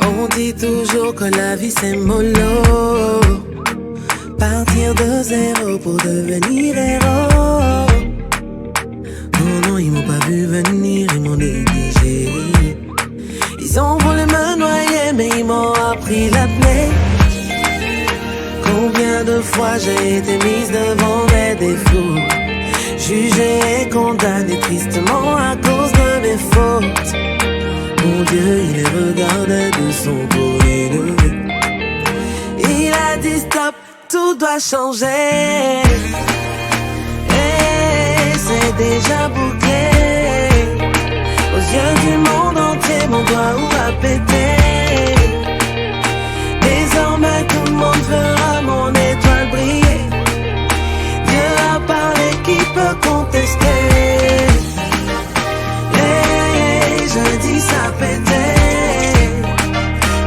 On dit toujours que la vie c'est mollo, partir de zéro pour devenir héros. Oh non, ils m'ont pas vu venir, ils m'ont négligé. Ils ont voulu me noyer, mais ils m'ont appris l'apnée. Combien de fois j'ai été mise devant mes défauts, jugée et condamnée tristement à cause de mes fautes. Mon Dieu, il les regardait de son côté. Il a dit stop, tout doit changer. Et c'est déjà bouclé. Aux yeux du monde entier, mon doigt a pété. Désormais tout le monde verra mon étoile briller. Dieu a parlé, qui peut contester? Je dis ça pétait.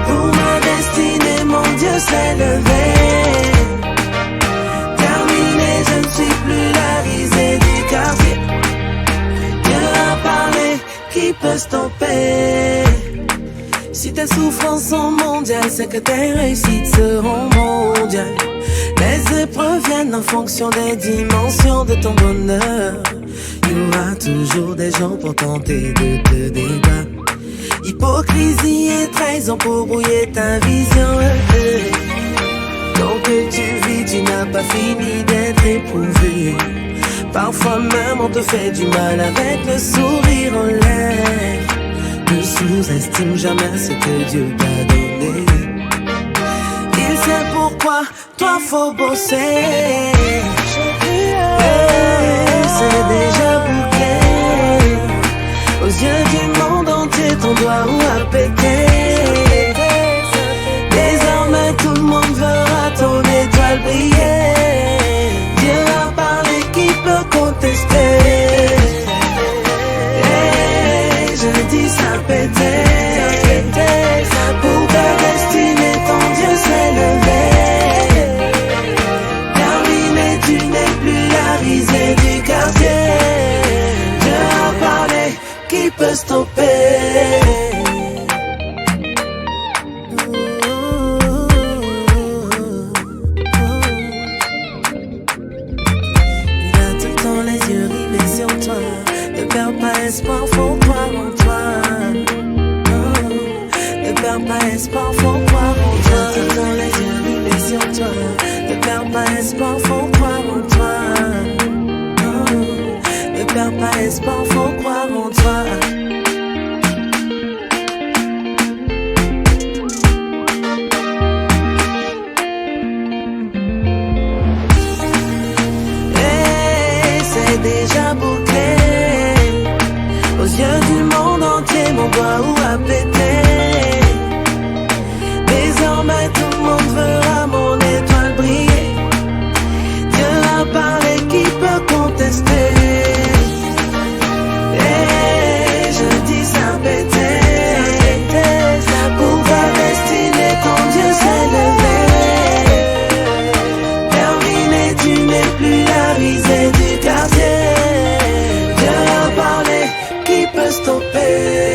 Pour ma destinée, mon Dieu s'est levé. Terminé, je ne suis plus la risée du quartier. Dieu a parlé, qui peut stopper? Si tes souffrances sont mondiales, c'est que tes réussites seront mondiales. Les épreuves viennent en fonction des dimensions de ton bonheur. Il y aura toujours des gens pour tenter de te débattre. Hypocrisie et trahison pour brouiller ta vision. Tant que tu vis, tu n'as pas fini d'être éprouvé. Parfois même on te fait du mal avec le sourire en lèvres. Ne sous-estime jamais ce que Dieu t'a donné. Il sait pourquoi, toi faut bosser. C'est déjà bouclé. Aux yeux du monde entier, ton doigt a pété. Désormais tout le monde verra ton étoile briller. Dieu a parlé, qui peut contester? Je dis ça pétait. Pour ta destinée, ton Dieu s'est levé. Terminé, tu n'es plus la risée du quartier. Dieu a parlé, qui peut stopper? Il a tout le temps les yeux rivés sur toi. Ne perds pas espoir, faut croire en toi. Ne perds pas espoir, faut croire en toi. Tout le temps les yeux rivés sur toi. Ne perds pas espoir, faut croire en toi. Ne perds pas espoir, faut croire en toi. C'est déjà bouclé. Aux yeux du monde entier, mon doigt a pété. Désormais tout le monde verra mon étoile briller. Dieu a parlé, qui peut contester? Et je dis ça pétait. Pour ta destinée, ton Dieu s'est levé. Terminé, tu n'es plus la risée du quartier. Dieu a parlé, qui peut stopper?